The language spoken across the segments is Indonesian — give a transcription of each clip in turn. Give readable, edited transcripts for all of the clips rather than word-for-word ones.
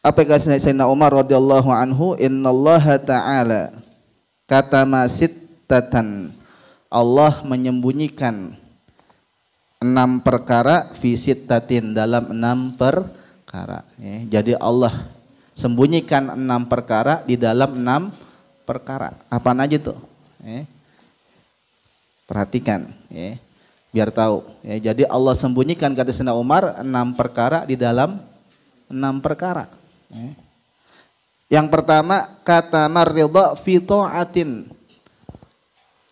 Apa kata Sayyidina Umar radhiyallahu anhu, innallaha ta'ala katama sittatan, Allah menyembunyikan 6 perkara fi sittatin, dalam 6 perkara. Jadi Allah sembunyikan 6 perkara di dalam 6 perkara. Apaan aja tuh? Perhatikan, biar tahu. Jadi Allah sembunyikan, kata Sayyidina Umar, 6 perkara di dalam 6 perkara. Yang pertama, kata maridha fi ta'atin,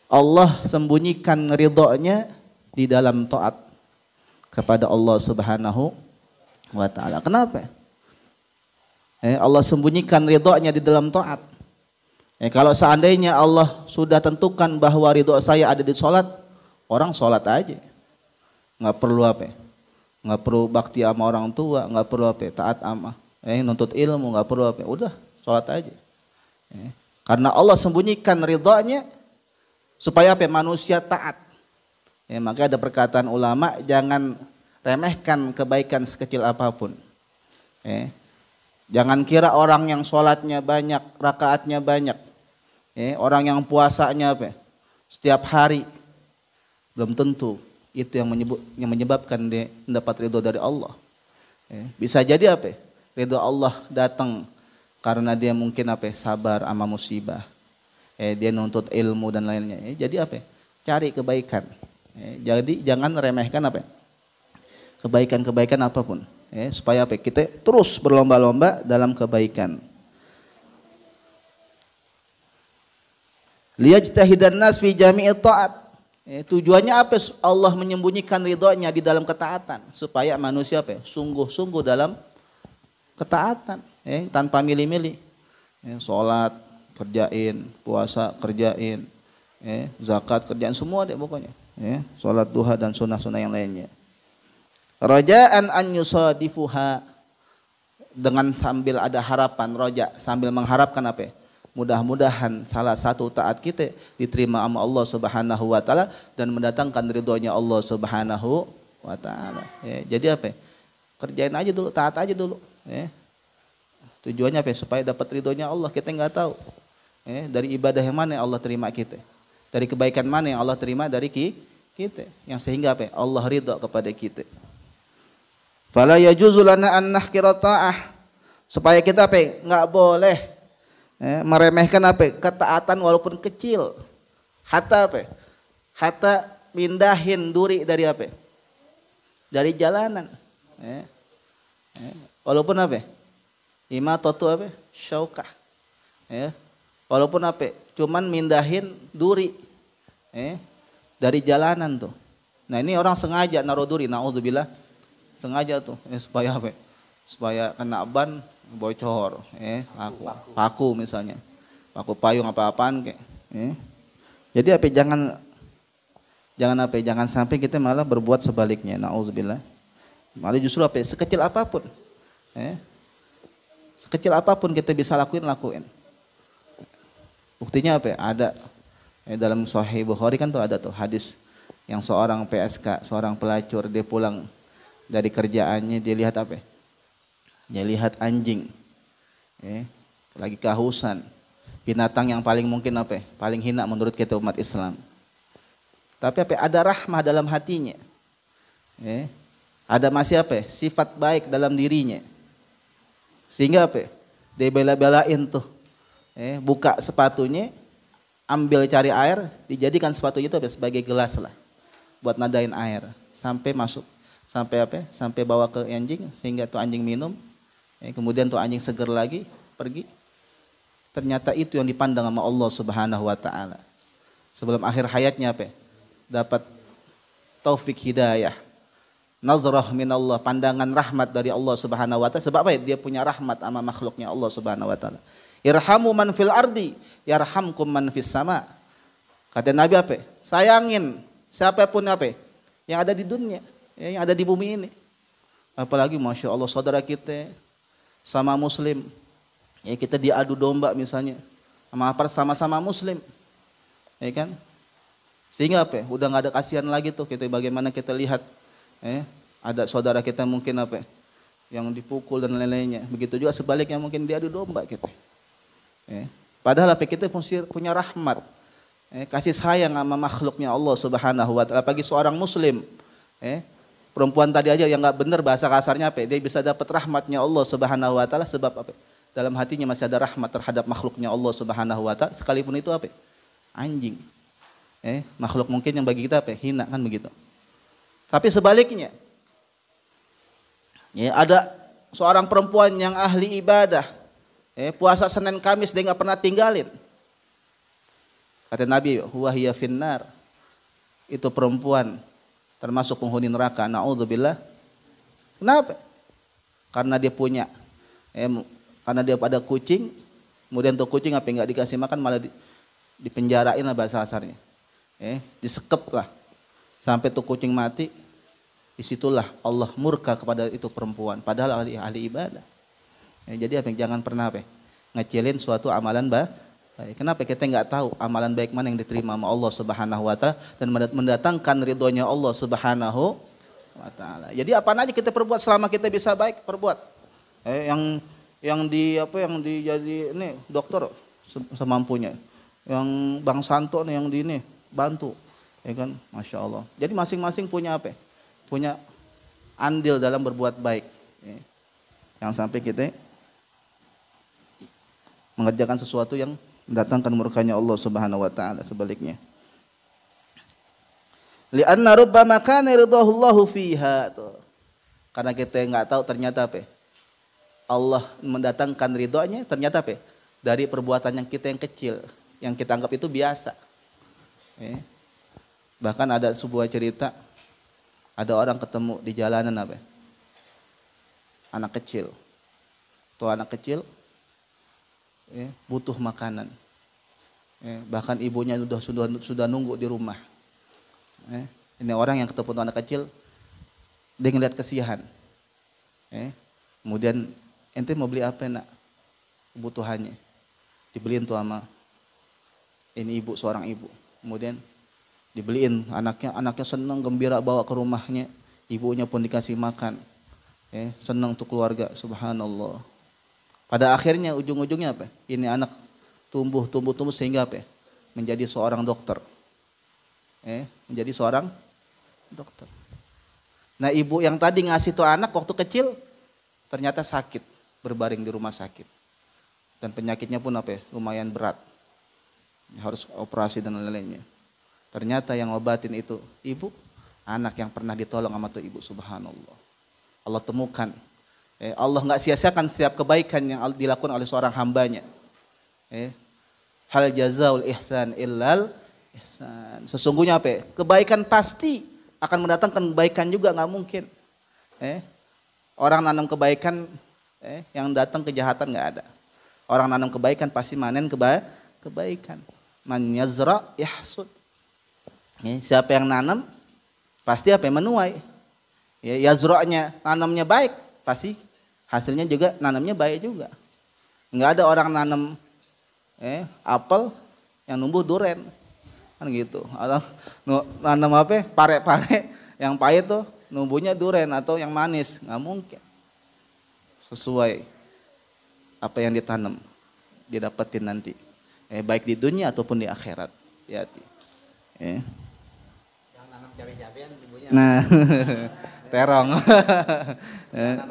Allah sembunyikan ridhonya di dalam taat kepada Allah Subhanahu wa ta'ala. Kenapa? Allah sembunyikan ridhonya di dalam taat. Kalau seandainya Allah sudah tentukan bahwa ridho saya ada di sholat, orang sholat aja, nggak perlu apa, nggak perlu bakti sama orang tua, nggak perlu apa, taat sama nuntut ilmu, nggak perlu apa, udah sholat aja. Karena Allah sembunyikan ridhonya supaya apa, manusia taat. Maka ada perkataan ulama, jangan remehkan kebaikan sekecil apapun. Jangan kira orang yang sholatnya banyak, rakaatnya banyak, orang yang puasanya apa, setiap hari, belum tentu itu yang menyebabkan dia mendapat ridho dari Allah. Bisa jadi apa, ridho Allah datang karena dia mungkin apa, sabar sama musibah, dia nuntut ilmu dan lainnya. Jadi apa, cari kebaikan. Jadi jangan remehkan apa, kebaikan-kebaikan apapun, supaya apa, kita terus berlomba-lomba dalam kebaikan. Liyajtahidan nas fi jami'i ta'at. Tujuannya apa Allah menyembunyikan ridhonya di dalam ketaatan, supaya manusia apa, sungguh-sungguh dalam ketaatan, tanpa milih-milih. Sholat kerjain, puasa kerjain, zakat kerjain, semua deh pokoknya. Sholat duha dan sunnah-sunnah yang lainnya. Raja'an an yusadifuha, dengan sambil ada harapan, roja, sambil mengharapkan apa, mudah-mudahan salah satu taat kita diterima sama Allah Subhanahu wa ta'ala dan mendatangkan ridhonya Allah Subhanahu wa ta'ala. Jadi apa, kerjain aja dulu, taat aja dulu. Tujuannya apa, supaya dapat ridhonya Allah. Kita nggak tahu dari ibadah yang mana yang Allah terima kita, dari kebaikan mana yang Allah terima dari kita, yang sehingga apa, Allah ridho kepada kita. Fala yajuzu lana an nahqira ta'ah, supaya kita apa, nggak boleh meremehkan apa, ketaatan walaupun kecil. Hatta apa, hatta mindahin duri dari apa, dari jalanan. Walaupun apa, imatatu apa, syaukah, walaupun apa, cuman mindahin duri dari jalanan tuh. Nah ini orang sengaja naruh duri, naudzubillah, sengaja tuh supaya apa, supaya kena ban bocor, paku misalnya, paku payung apa-apaan kayak. Jadi apa, jangan sampai kita malah berbuat sebaliknya, naudzubillah. Malah justru apa, sekecil apapun, sekecil apapun kita bisa lakuin. Buktinya apa, ada dalam Sahih Bukhari kan tuh, ada tuh hadis yang seorang PSK, seorang pelacur, dia pulang dari kerjaannya, dia lihat apa, dia lihat anjing, lagi kehausan, binatang yang paling mungkin apa, paling hina menurut kita umat Islam. Tapi apa, ada rahmah dalam hatinya, ada masih apa, sifat baik dalam dirinya, sehingga apa, dia bela-belain tuh, buka sepatunya, ambil cari air, dijadikan sepatu itu apa, sebagai gelas lah, buat nadain air, sampai masuk, sampai apa, sampai bawa ke anjing, sehingga tuh anjing minum. Kemudian tuh anjing seger lagi, pergi. Ternyata itu yang dipandang sama Allah Subhanahu wa ta'ala. Sebelum akhir hayatnya apa, dapat taufik hidayah, nazrah minallah, pandangan rahmat dari Allah Subhanahu wa ta'ala. Sebab apa, dia punya rahmat sama makhluknya Allah Subhanahu wa ta'ala. Irhamu man fil ardi yarhamkum man fis sama. Kata Nabi apa, sayangin siapapun apa yang ada di dunia, yang ada di bumi ini. Apalagi Masya Allah saudara kita sama muslim, kita diadu domba misalnya sama-sama muslim, kan, sehingga apa, udah nggak ada kasihan lagi tuh kita. Bagaimana kita lihat ada saudara kita mungkin apa, yang dipukul dan lain-lainnya. Begitu juga sebaliknya mungkin diadu domba kita. Padahal apa kita punya rahmat, kasih sayang sama makhluknya Allah Subhanahu wa taala. Bagi seorang muslim, perempuan tadi aja yang nggak benar bahasa kasarnya apa? Dia bisa dapat rahmatnya Allah Subhanahu wa taala sebab apa? Dalam hatinya masih ada rahmat terhadap makhluknya Allah Subhanahu wa taala, sekalipun itu apa? Anjing. Makhluk mungkin yang bagi kita apa? Hina kan begitu. Tapi sebaliknya, ada seorang perempuan yang ahli ibadah, puasa Senin Kamis dia nggak pernah tinggalin. Kata Nabi, huwa hiya finnar, itu perempuan termasuk penghuni neraka. Na'udzubillah. Kenapa? Karena dia punya, karena dia pada kucing, kemudian tuh kucing apa nggak dikasih makan malah dipenjarain lah bahasa kasarnya, disekep lah sampai tuh kucing mati. Disitulah Allah murka kepada itu perempuan, padahal ahli ibadah. Jadi apa, jangan pernah ngecilin suatu amalan baik. Kenapa kita nggak tahu amalan baik mana yang diterima sama Allah Subhanahu wa taala dan mendatangkan ridhonya Allah Subhanahu wa taala. Jadi apa aja kita perbuat selama kita bisa baik, perbuat. Yang jadi ini dokter semampunya. Yang Bang Santo nih yang di ini bantu. Ya kan? Masya Allah. Jadi masing-masing punya apa? Punya andil dalam berbuat baik. Yang sampai kita mengerjakan sesuatu yang mendatangkan murkanya Allah Subhanahu wa taala, sebaliknya. Li'anna rubbama kana ridahullahu fiha. Karena kita enggak tahu ternyata apa? Allah mendatangkan ridhonya ternyata apa? Dari perbuatan yang kita yang kecil, yang kita anggap itu biasa. Bahkan ada sebuah cerita, ada orang ketemu di jalanan apa? Anak kecil. Tuh anak kecil butuh makanan. Bahkan ibunya sudah nunggu di rumah. Ini orang yang ketemu anak kecil, dia ngeliat kesiahan. Kemudian ente mau beli apa nak? Kebutuhannya. Dibeliin tuh sama ini ibu, seorang ibu. Kemudian dibeliin anaknya senang gembira bawa ke rumahnya, ibunya pun dikasih makan, senang tuh keluarga, subhanallah. Pada akhirnya ujung-ujungnya apa? Ini anak tumbuh sehingga apa? Menjadi seorang dokter, menjadi seorang dokter. Nah ibu yang tadi ngasih tuh anak waktu kecil ternyata sakit, berbaring di rumah sakit dan penyakitnya pun apa? Lumayan berat, harus operasi dan lain-lainnya. Ternyata yang obatin itu ibu, anak yang pernah ditolong sama tuh ibu, subhanallah. Allah temukan. Allah nggak sia-siakan setiap kebaikan yang dilakukan oleh seorang hambanya. Hal jazaul ihsan illal ihsan. Sesungguhnya apa? Kebaikan pasti akan mendatangkan kebaikan juga, nggak mungkin. Orang nanam kebaikan, yang datang kejahatan nggak ada. Orang nanam kebaikan pasti manen kebaikan. Man yazra yahsud. Siapa yang nanam pasti apa? Menuai. Yazra'nya nanamnya baik, pasti hasilnya juga nanamnya baik juga. Enggak ada orang nanam apel yang numbuh duren. Kan gitu. Atau nanam apa? Pare-pare yang pahit tuh numbuhnya duren atau yang manis, enggak mungkin. Sesuai apa yang ditanam didapetin nanti. Baik di dunia ataupun di akhirat. Hati-hati. Cabe-cabean ibunya. Nah, terong.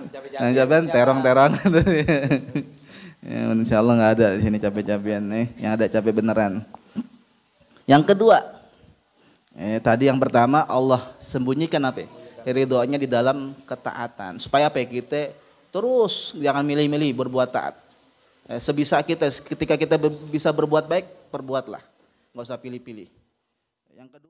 Cabe-cabean terong-terong. Insya Allah nggak ada di sini cabe-cabean yang ada cabe beneran. Yang kedua, tadi yang pertama Allah sembunyikan apa? Ridhonya di dalam ketaatan. Supaya apa? Kita terus jangan milih-milih berbuat taat. Sebisa kita, ketika kita bisa berbuat baik, perbuatlah. Nggak usah pilih-pilih. Yang kedua.